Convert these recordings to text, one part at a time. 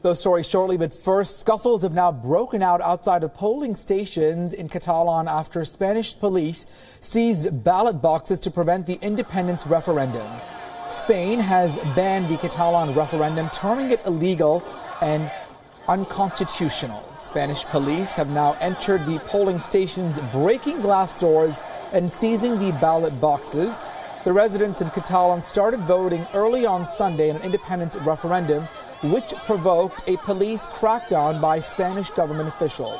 those stories shortly, but first, scuffles have now broken out outside of polling stations in Catalan after Spanish police seized ballot boxes to prevent the independence referendum. Spain has banned the Catalan referendum, terming it illegal and unconstitutional. Spanish police have now entered the polling stations, breaking glass doors and seizing the ballot boxes. The residents in Catalan started voting early on Sunday in an independence referendum, which provoked a police crackdown by Spanish government officials.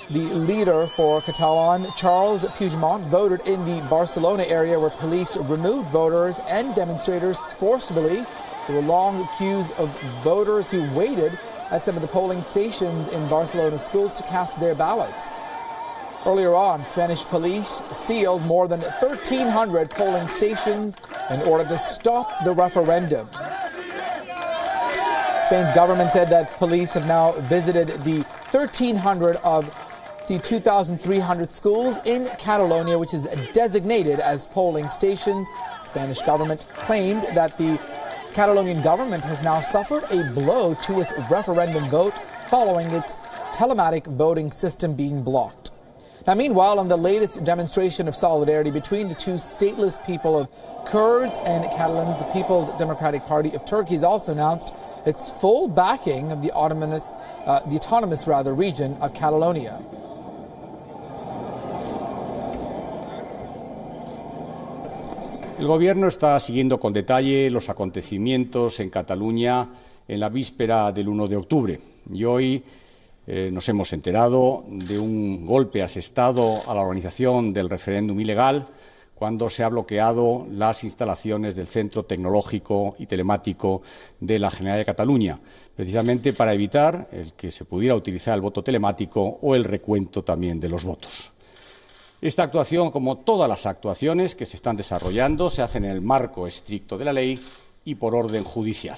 The leader for Catalan, Charles Puigdemont, voted in the Barcelona area where police removed voters and demonstrators forcibly. There were long queues of voters who waited at some of the polling stations in Barcelona schools to cast their ballots. Earlier on, Spanish police sealed more than 1,300 polling stations in order to stop the referendum. Spain's government said that police have now visited the 1,300 of the 2,300 schools in Catalonia, which is designated as polling stations. Spanish government claimed that the Catalonian government has now suffered a blow to its referendum vote following its telematic voting system being blocked. Now, meanwhile, on the latest demonstration of solidarity between the two stateless people of Kurds and Catalans, the People's Democratic Party of Turkey has also announced its full backing of the autonomous region of Catalonia. El Gobierno está siguiendo con detalle los acontecimientos en Cataluña en la víspera del 1 de octubre. Y hoy nos hemos enterado de un golpe asestado a la organización del referéndum ilegal cuando se ha bloqueado las instalaciones del Centro Tecnológico y Telemático de la Generalidad de Cataluña, precisamente para evitar el que se pudiera utilizar el voto telemático o el recuento también de los votos. Esta actuación, como todas las actuaciones que se están desarrollando, se hacen en el marco estricto de la ley y por orden judicial.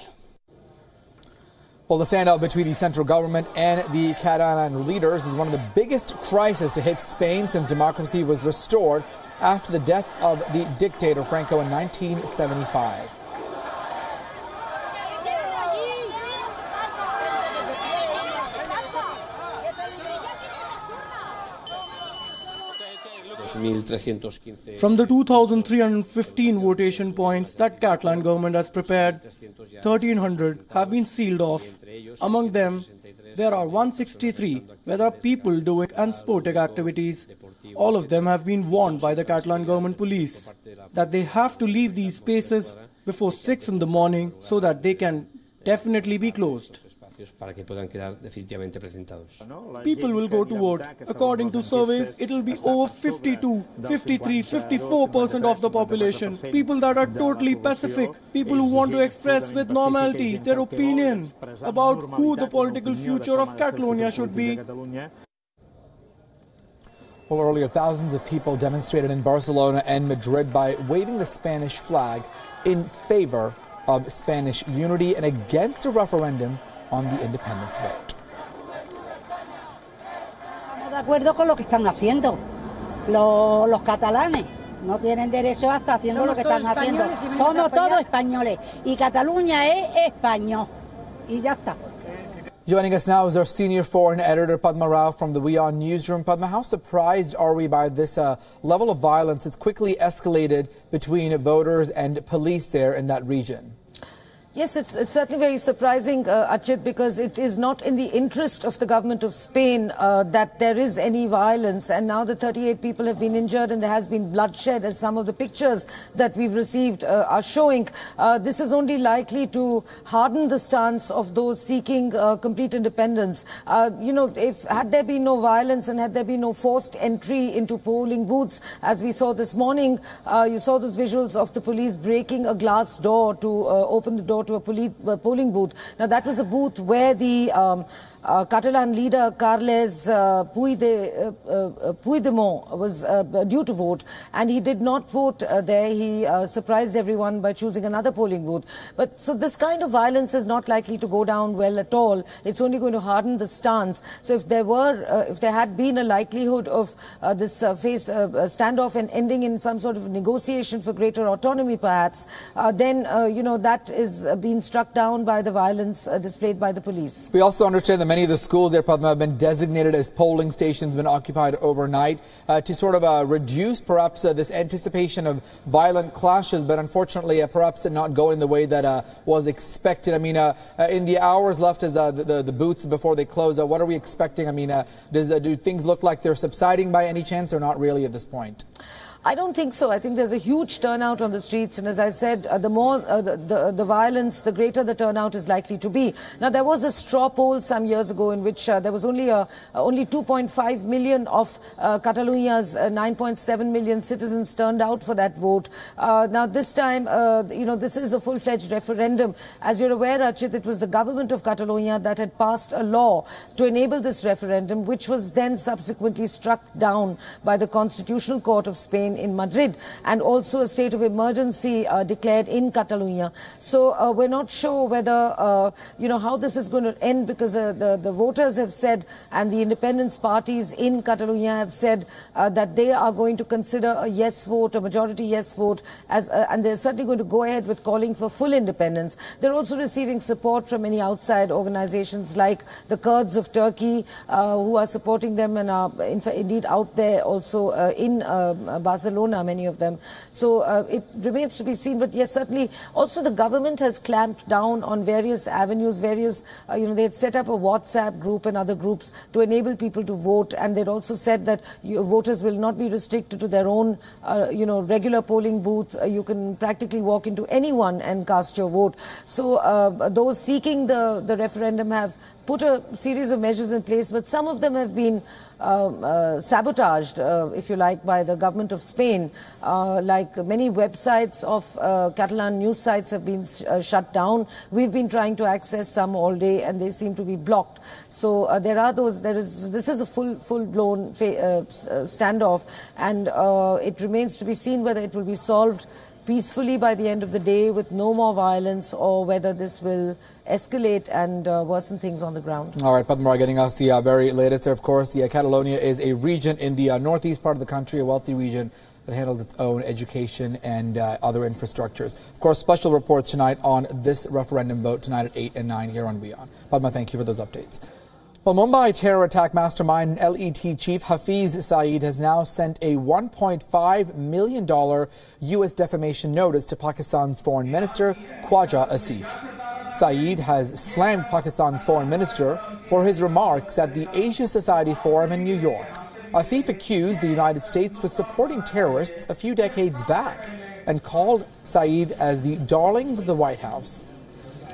Well, the standout between the central government and the Catalan leaders is one of the biggest crises to hit Spain since democracy was restored after the death of the dictator Franco in 1975. From the 2,315 votation points that Catalan government has prepared, 1,300 have been sealed off. Among them, there are 163 where there are people doing unsporting activities. All of them have been warned by the Catalan government police that they have to leave these spaces before 6 in the morning so that they can definitely be closed. People will go to vote. According to surveys, it will be over 52, 53, 54% of the population. People that are totally pacific. People who want to express with normality their opinion about who the political future of Catalonia should be. Well, earlier, thousands of people demonstrated in Barcelona and Madrid by waving the Spanish flag in favor of Spanish unity and against a referendum on the independence vote. Estamos de acuerdo con lo que están haciendo los catalanes. No tienen derecho a estar haciendo lo que están haciendo. Somos todos españoles y Cataluña es español. Y ya está. Joining us now is our senior foreign editor, Padma Rao from the WION newsroom. Padma, how surprised are we by this level of violence that's quickly escalated between voters and police there in that region? Yes, it's certainly very surprising, Achit, because it is not in the interest of the government of Spain that there is any violence. And now the 38 people have been injured and there has been bloodshed, as some of the pictures that we've received are showing. This is only likely to harden the stance of those seeking complete independence. Had there been no violence and had there been no forced entry into polling booths, as we saw this morning, you saw those visuals of the police breaking a glass door to open the door to a polling booth. Now, that was a booth where the Catalan leader Carles Puigdemont was due to vote, and he did not vote there. He surprised everyone by choosing another polling booth. But so this kind of violence is not likely to go down well at all. It's only going to harden the stance. So if there had been a likelihood of this standoff and ending in some sort of negotiation for greater autonomy, perhaps, then that is being struck down by the violence displayed by the police. We also understand that many of the schools there, Padma, have been designated as polling stations, been occupied overnight to sort of reduce perhaps this anticipation of violent clashes, but unfortunately perhaps not going the way that was expected. I mean, in the hours left as the booths before they close, what are we expecting? I mean, do things look like they're subsiding by any chance, or not really at this point? I don't think so. I think there's a huge turnout on the streets, and as I said, the more the violence, the greater the turnout is likely to be. Now, there was a straw poll some years ago in which there was only 2.5 million of Catalonia's 9.7 million citizens turned out for that vote. Now, this time, this is a full-fledged referendum. As you're aware, Archit, it was the government of Catalonia that had passed a law to enable this referendum, which was then subsequently struck down by the Constitutional Court of Spain in Madrid, and also a state of emergency declared in Catalonia. So we're not sure whether, how this is going to end, because the voters have said, and the independence parties in Catalonia have said that they are going to consider a yes vote, a majority yes vote, and they're certainly going to go ahead with calling for full independence. They're also receiving support from many outside organizations like the Kurds of Turkey, who are supporting them and are indeed out there also in Barcelona, many of them. So it remains to be seen. But yes, certainly also the government has clamped down on various avenues, they had set up a WhatsApp group and other groups to enable people to vote. And they'd also said that voters will not be restricted to their own, regular polling booth. You can practically walk into any one and cast your vote. So those seeking the referendum have put a series of measures in place, but some of them have been sabotaged, if you like, by the government of Spain. Like many websites of Catalan news sites have been shut down. We've been trying to access some all day, and they seem to be blocked. So this is a full-blown standoff, and it remains to be seen whether it will be solved peacefully by the end of the day with no more violence, or whether this will escalate and worsen things on the ground. All right, Padma, getting us the very latest there. Of course, Catalonia is a region in the northeast part of the country, a wealthy region that handles its own education and other infrastructures. Of course, special reports tonight on this referendum vote tonight at 8 and 9 here on WION. Padma, thank you for those updates. Well, Mumbai terror attack mastermind and LET chief Hafiz Saeed has now sent a $1.5 million U.S. defamation notice to Pakistan's foreign minister, Khwaja Asif. Saeed has slammed Pakistan's foreign minister for his remarks at the Asia Society Forum in New York. Asif accused the United States of supporting terrorists a few decades back and called Saeed as the darlings of the White House.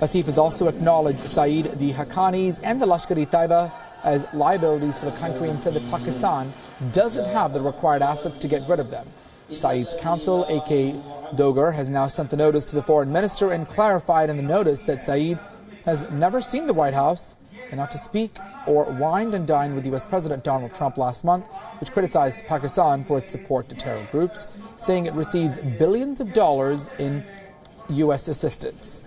Asif has also acknowledged Saeed, the Haqqanis and the Lashkar-e-Taiba as liabilities for the country and said that Pakistan doesn't have the required assets to get rid of them. Saeed's counsel, A.K. Dogar, has now sent the notice to the foreign minister and clarified in the notice that Saeed has never seen the White House and not to speak or wine and dine with U.S. President Donald Trump last month, which criticized Pakistan for its support to terror groups, saying it receives billions of dollars in U.S. assistance.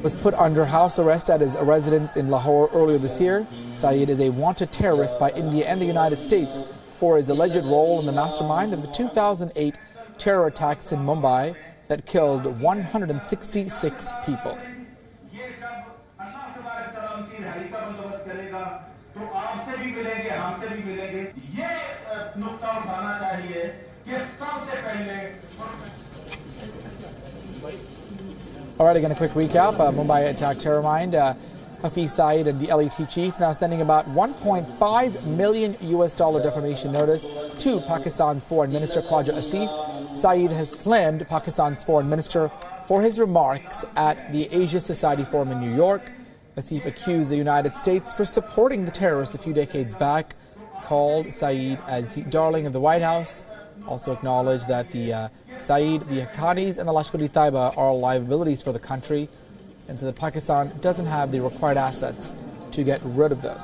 Was put under house arrest at his residence in Lahore earlier this year. Saeed is a wanted terrorist by India and the United States for his alleged role in the mastermind of the 2008 terror attacks in Mumbai that killed 166 people. All right, again, a quick recap. Mumbai attack terror mind. Hafiz Saeed and the LET chief now sending about $1.5 million U.S. defamation notice to Pakistan's foreign minister, Khwaja Asif. Saeed has slammed Pakistan's foreign minister for his remarks at the Asia Society Forum in New York. Asif accused the United States for supporting the terrorists a few decades back, called Saeed as the darling of the White House. Also acknowledged that the Saeed, the Haqqanis and the Lashkar-e-Taiba are liabilities for the country and so that Pakistan doesn't have the required assets to get rid of them.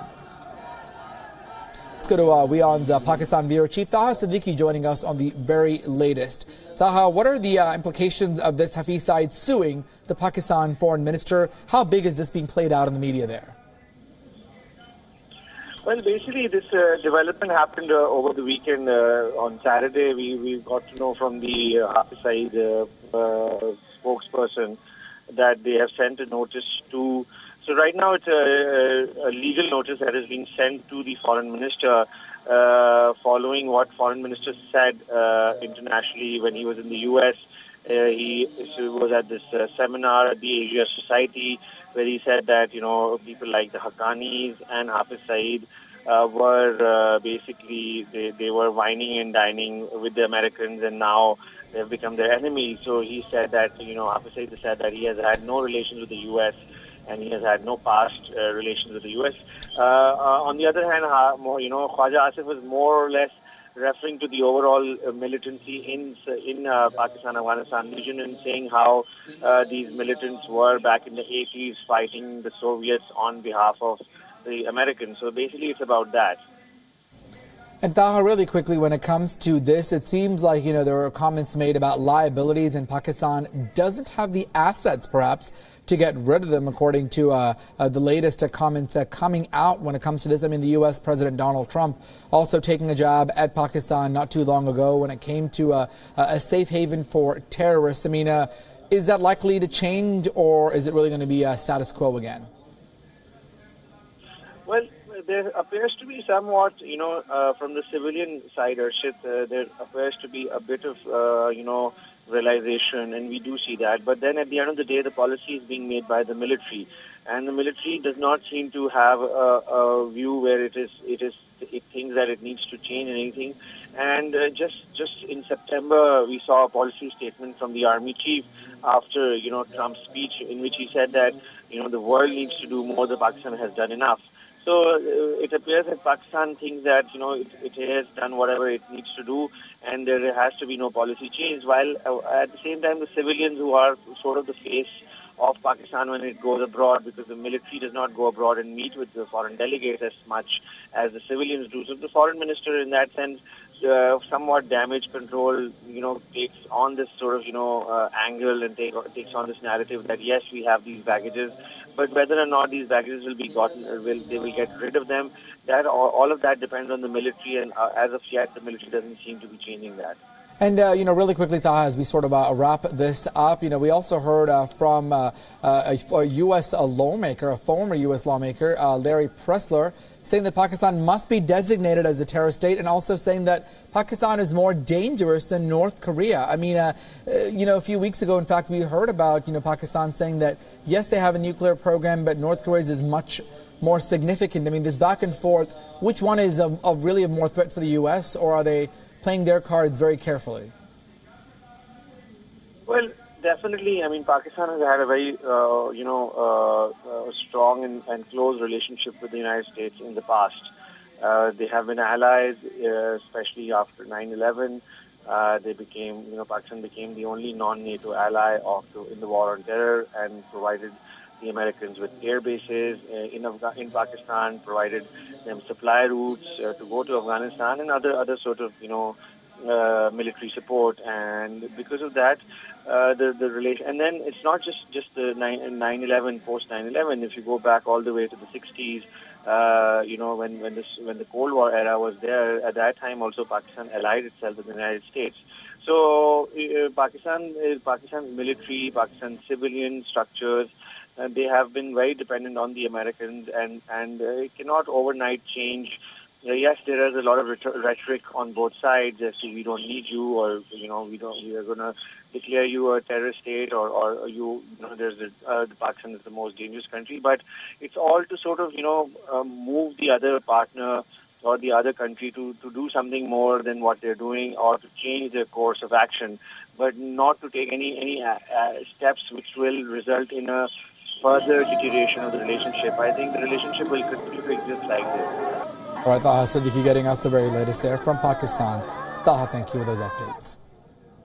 Let's go to WION's Pakistan Bureau Chief Taha Siddiqui joining us on the very latest. Taha, what are the implications of this Hafiz Saeed suing the Pakistan foreign minister? How big is this being played out in the media there? Well, basically, this development happened over the weekend. On Saturday, we got to know from the Hafiz Saeed spokesperson that they have sent a notice to. So right now, it's a legal notice that is being sent to the foreign minister, following what foreign minister said internationally when he was in the U.S. He was at this seminar at the Asia Society, where he said that, you know, people like the Haqqanis and Hafiz Saeed were basically, they were whining and dining with the Americans, and now they've become their enemies. So he said that, you know, Hafiz Saeed said that he has had no relations with the U.S. and he has had no past relations with the U.S. On the other hand, you know, Khwaja Asif was more or less referring to the overall militancy in Pakistan-Afghanistan region, and saying how these militants were back in the 80s fighting the Soviets on behalf of the Americans. So basically it's about that. And Taha, really quickly, when it comes to this, it seems like, you know, there were comments made about liabilities, and Pakistan doesn't have the assets, perhaps, to get rid of them, according to the latest comments coming out when it comes to this. I mean, the U.S. President Donald Trump also taking a jab at Pakistan not too long ago when it came to a safe haven for terrorists. I mean, is that likely to change, or is it really going to be status quo again? Well, there appears to be somewhat, you know, from the civilian side, Arshit, there appears to be a bit of, you know, realization, and we do see that. But then at the end of the day, the policy is being made by the military, and the military does not seem to have a view where it thinks that it needs to change anything. And just in September, we saw a policy statement from the army chief after, you know, Trump's speech, in which he said that, you know, the world needs to do more, that Pakistan has done enough. So it appears that Pakistan thinks that, you know, it has done whatever it needs to do, and there has to be no policy change, while at the same time the civilians, who are sort of the face of Pakistan when it goes abroad, because the military does not go abroad and meet with the foreign delegates as much as the civilians do. So the foreign minister, in that sense, somewhat damage control, you know, takes on this sort of, you know, angle, and takes on this narrative that yes, we have these baggages, but whether or not these baggages will be gotten, they will get rid of them, that all of that depends on the military, and as of yet, the military doesn't seem to be changing that. And, you know, really quickly, Taha, as we sort of wrap this up, you know, we also heard from a U.S. lawmaker, a former U.S. lawmaker, Larry Pressler, saying that Pakistan must be designated as a terrorist state, and also saying that Pakistan is more dangerous than North Korea. I mean, you know, a few weeks ago, in fact, we heard about, you know, Pakistan saying that, yes, they have a nuclear program, but North Korea's is much more significant. I mean, this back and forth, which one is really a more threat for the U.S., or are they playing their cards very carefully? Well, definitely. I mean, Pakistan has had a very, you know, strong and close relationship with the United States in the past. They have been allies, especially after 9/11. They became, you know, Pakistan became the only non-NATO ally in the war on terror, and provided the Americans with air bases in Pakistan, provided them supply routes to go to Afghanistan, and other sort of, you know, military support. And because of that, the relation, and then it's not just the 9/11, post 9/11. If you go back all the way to the 60s, you know, when the Cold War era was there, at that time also Pakistan allied itself with the United States. So Pakistan's military, Pakistan's civilian structures, they have been very dependent on the Americans, and it cannot overnight change. Yes, there is a lot of rhetoric on both sides as to we don't need you, or, you know, we are going to declare you a terrorist state, or you know, there's the Pakistan is the most dangerous country. But it's all to sort of, you know, move the other partner or the other country to do something more than what they're doing, or to change their course of action, but not to take any steps which will result in a further deterioration of the relationship. I think the relationship will continue to exist like this. All right, Taha Siddiqui getting us the very latest there from Pakistan. Taha, thank you for those updates.